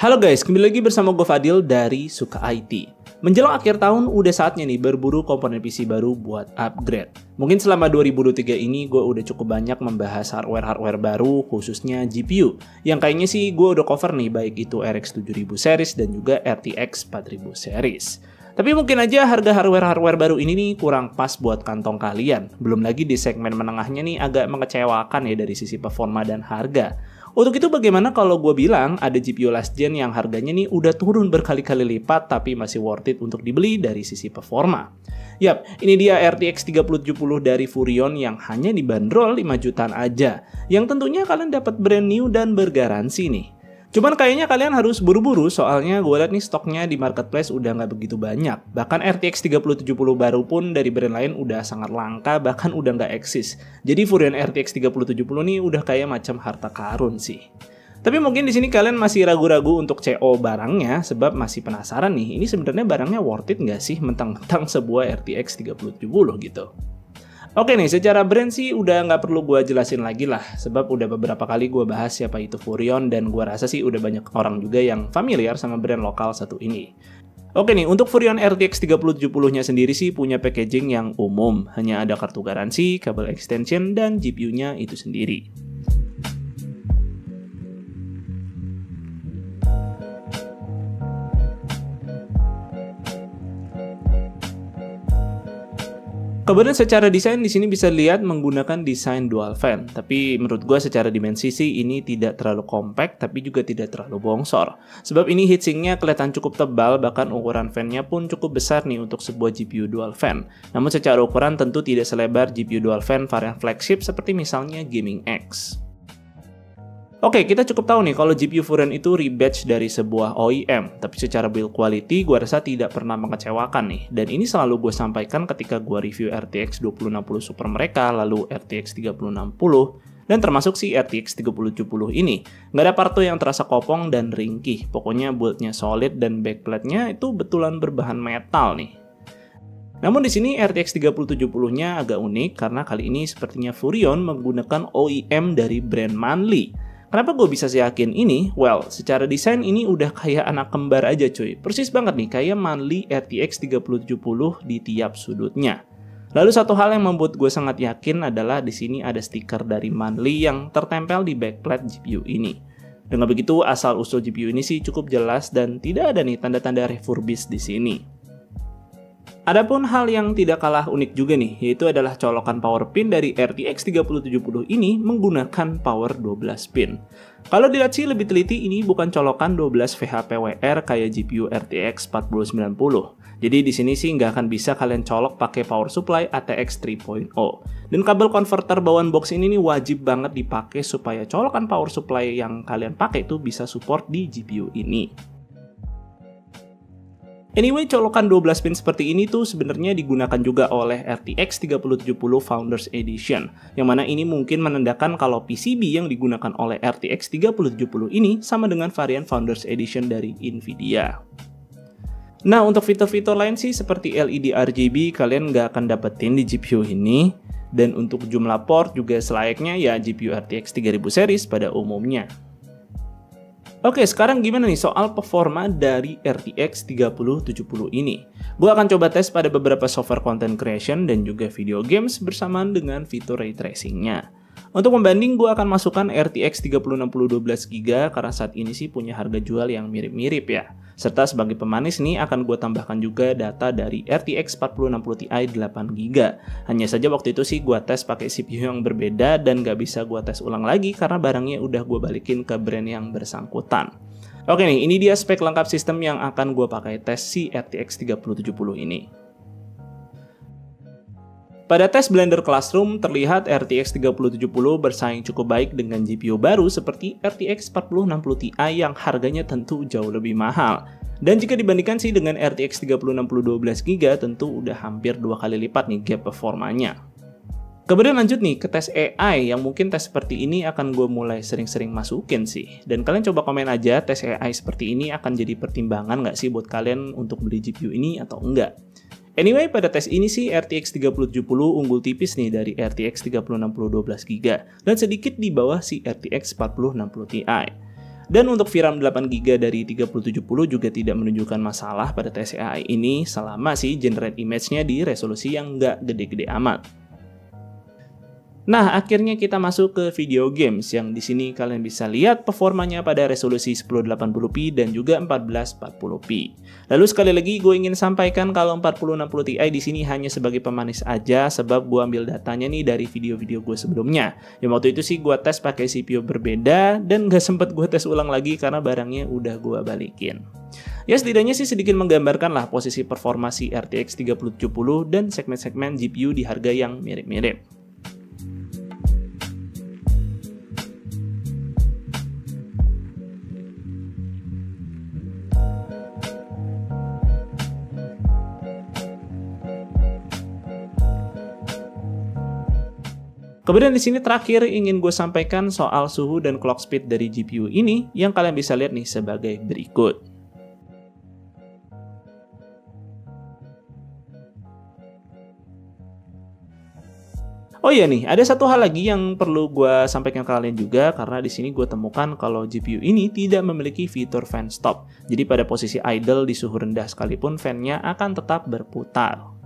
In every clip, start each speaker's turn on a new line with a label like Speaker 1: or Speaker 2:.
Speaker 1: Halo guys, kembali lagi bersama gue Fadil dari Suka IT. Menjelang akhir tahun, udah saatnya nih berburu komponen PC baru buat upgrade. Mungkin selama 2023 ini gue udah cukup banyak membahas hardware-hardware baru, khususnya GPU. Yang kayaknya sih gue udah cover nih, baik itu RX 7000 series dan juga RTX 4000 series. Tapi mungkin aja harga hardware-hardware baru ini nih kurang pas buat kantong kalian. Belum lagi di segmen menengahnya nih agak mengecewakan ya dari sisi performa dan harga. Untuk itu bagaimana kalau gue bilang ada GPU last gen yang harganya nih udah turun berkali-kali lipat tapi masih worth it untuk dibeli dari sisi performa. Yap, ini dia RTX 3070 dari Furrion yang hanya dibanderol 5 jutaan aja. Yang tentunya kalian dapat brand new dan bergaransi nih. Cuman kayaknya kalian harus buru-buru soalnya gue liat nih stoknya di marketplace udah nggak begitu banyak. Bahkan RTX 3070 baru pun dari brand lain udah sangat langka, bahkan udah nggak eksis. Jadi Furrion RTX 3070 nih udah kayak macam harta karun sih. Tapi mungkin di sini kalian masih ragu-ragu untuk CO barangnya sebab masih penasaran nih, ini sebenarnya barangnya worth it nggak sih mentang-mentang sebuah RTX 3070 gitu. Oke nih, secara brand sih udah nggak perlu gue jelasin lagi lah, sebab udah beberapa kali gue bahas siapa itu Furrion dan gue rasa sih udah banyak orang juga yang familiar sama brand lokal satu ini. Oke nih, untuk Furrion RTX 3070-nya sendiri sih punya packaging yang umum, hanya ada kartu garansi, kabel extension, dan GPU-nya itu sendiri. Kemudian secara desain di sini bisa lihat menggunakan desain dual fan, tapi menurut gue secara dimensi sih ini tidak terlalu compact tapi juga tidak terlalu bongsor. Sebab ini heatsinknya kelihatan cukup tebal, bahkan ukuran fan-nya pun cukup besar nih untuk sebuah GPU dual fan. Namun secara ukuran tentu tidak selebar GPU dual fan varian flagship seperti misalnya Gaming X. Oke, kita cukup tahu nih kalau GPU Furrion itu rebatch dari sebuah OEM, tapi secara build quality gue rasa tidak pernah mengecewakan nih. Dan ini selalu gue sampaikan ketika gue review RTX 2060 Super mereka, lalu RTX 3060, dan termasuk si RTX 3070 ini. Nggak ada parto yang terasa kopong dan ringkih, pokoknya build-nya solid dan backplate-nya itu betulan berbahan metal nih. Namun di sini RTX 3070-nya agak unik karena kali ini sepertinya Furrion menggunakan OEM dari brand Manley. Kenapa gue bisa yakin ini? Well, secara desain ini udah kayak anak kembar aja cuy. Persis banget nih, kayak Manley RTX 3070 di tiap sudutnya. Lalu satu hal yang membuat gue sangat yakin adalah di sini ada stiker dari Manley yang tertempel di backplate GPU ini. Dengan begitu, asal-usul GPU ini sih cukup jelas dan tidak ada nih tanda-tanda refurbished di sini. Adapun hal yang tidak kalah unik juga nih, yaitu adalah colokan power pin dari RTX 3070 ini menggunakan power 12 pin. Kalau dilihat sih lebih teliti, ini bukan colokan 12 VHPWR kayak GPU RTX 4090. Jadi di sini sih nggak akan bisa kalian colok pakai power supply ATX 3.0. Dan kabel converter bawaan box ini nih wajib banget dipakai supaya colokan power supply yang kalian pakai itu bisa support di GPU ini. Anyway, colokan 12 pin seperti ini tuh sebenarnya digunakan juga oleh RTX 3070 Founders Edition, yang mana ini mungkin menandakan kalau PCB yang digunakan oleh RTX 3070 ini sama dengan varian Founders Edition dari Nvidia. Nah, untuk fitur-fitur lain sih seperti LED RGB kalian nggak akan dapetin di GPU ini, dan untuk jumlah port juga selayaknya ya GPU RTX 3000 series pada umumnya. Oke, sekarang gimana nih soal performa dari RTX 3070 ini? Gue akan coba tes pada beberapa software content creation dan juga video games bersamaan dengan fitur ray tracing-nya. Untuk membanding, gue akan masukkan RTX 3060 12GB karena saat ini sih punya harga jual yang mirip-mirip ya. Serta sebagai pemanis nih akan gue tambahkan juga data dari RTX 4060 Ti 8GB. Hanya saja waktu itu sih gue tes pakai CPU yang berbeda dan gak bisa gue tes ulang lagi karena barangnya udah gue balikin ke brand yang bersangkutan. Oke nih, ini dia spek lengkap sistem yang akan gue pakai tes si RTX 3070 ini. Pada tes Blender Classroom, terlihat RTX 3070 bersaing cukup baik dengan GPU baru seperti RTX 4060 Ti yang harganya tentu jauh lebih mahal. Dan jika dibandingkan sih dengan RTX 3060 12GB tentu udah hampir 2 kali lipat nih gap performanya. Kemudian lanjut nih ke tes AI yang mungkin tes seperti ini akan gue mulai sering-sering masukin sih. Dan kalian coba komen aja tes AI seperti ini akan jadi pertimbangan nggak sih buat kalian untuk beli GPU ini atau enggak. Anyway, pada tes ini sih RTX 3070 unggul tipis nih dari RTX 3060 12GB dan sedikit di bawah si RTX 4060 Ti. Dan untuk VRAM 8GB dari 3070 juga tidak menunjukkan masalah pada TSE-AI ini selama sih generate image-nya di resolusi yang nggak gede-gede amat. Nah, akhirnya kita masuk ke video games yang di sini kalian bisa lihat performanya pada resolusi 1080p dan juga 1440p. Lalu sekali lagi gue ingin sampaikan kalau 4060 Ti di sini hanya sebagai pemanis aja sebab gue ambil datanya nih dari video-video gue sebelumnya. Yang waktu itu sih gue tes pakai CPU berbeda dan gak sempet gue tes ulang lagi karena barangnya udah gue balikin. Ya setidaknya sih sedikit menggambarkan lah posisi performa si RTX 3070 dan segmen-segmen GPU di harga yang mirip-mirip. Kemudian di sini terakhir ingin gue sampaikan soal suhu dan clock speed dari GPU ini yang kalian bisa lihat nih sebagai berikut. Oh iya nih, ada satu hal lagi yang perlu gue sampaikan ke kalian juga karena di sini gue temukan kalau GPU ini tidak memiliki fitur fan stop. Jadi pada posisi idle di suhu rendah sekalipun fan-nya akan tetap berputar.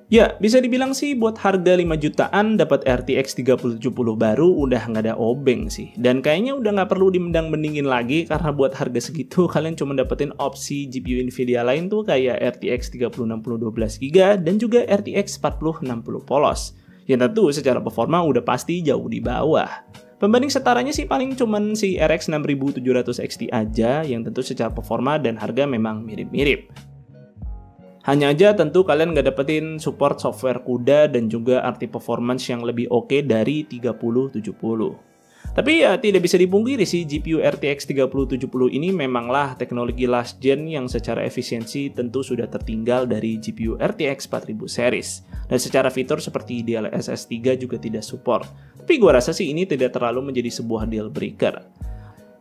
Speaker 1: Ya, bisa dibilang sih buat harga 5 jutaan dapat RTX 3070 baru udah nggak ada obeng sih. Dan kayaknya udah nggak perlu dimendang-mendingin lagi karena buat harga segitu kalian cuma dapetin opsi GPU Nvidia lain tuh kayak RTX 3060 12GB dan juga RTX 4060 polos. Yang tentu secara performa udah pasti jauh di bawah. Pembanding setaranya sih paling cuman si RX 6700 XT aja yang tentu secara performa dan harga memang mirip-mirip. Hanya aja tentu kalian nggak dapetin support software CUDA dan juga RT performance yang lebih oke dari 3070. Tapi ya tidak bisa dipungkiri sih GPU RTX 3070 ini memanglah teknologi last gen yang secara efisiensi tentu sudah tertinggal dari GPU RTX 4000 series. Dan secara fitur seperti DLSS 3 juga tidak support. Tapi gua rasa sih ini tidak terlalu menjadi sebuah deal breaker.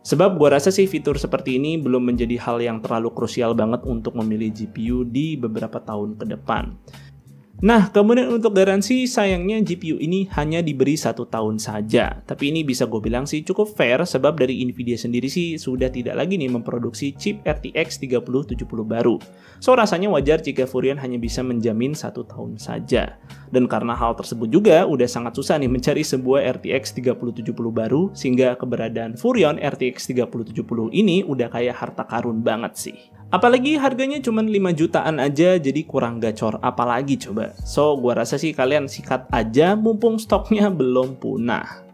Speaker 1: Sebab gue rasa sih fitur seperti ini belum menjadi hal yang terlalu krusial banget untuk memilih GPU di beberapa tahun ke depan. Nah, kemudian untuk garansi, sayangnya GPU ini hanya diberi 1 tahun saja. Tapi ini bisa gue bilang sih cukup fair, sebab dari Nvidia sendiri sih sudah tidak lagi nih memproduksi chip RTX 3070 baru. So, rasanya wajar jika Furrion hanya bisa menjamin 1 tahun saja. Dan karena hal tersebut juga, udah sangat susah nih mencari sebuah RTX 3070 baru, sehingga keberadaan Furrion RTX 3070 ini udah kayak harta karun banget sih. Apalagi harganya cuma 5 jutaan aja, jadi kurang gacor, apalagi coba. So, gua rasa sih kalian sikat aja mumpung stoknya belum punah.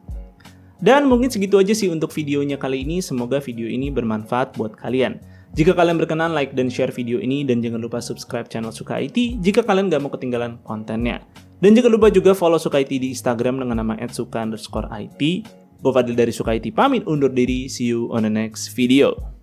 Speaker 1: Dan mungkin segitu aja sih untuk videonya kali ini, semoga video ini bermanfaat buat kalian. Jika kalian berkenan, like dan share video ini, dan jangan lupa subscribe channel Suka IT jika kalian gak mau ketinggalan kontennya. Dan jangan lupa juga follow Suka IT di Instagram dengan nama @suka_it. Gue Fadil dari Suka IT pamit undur diri, see you on the next video.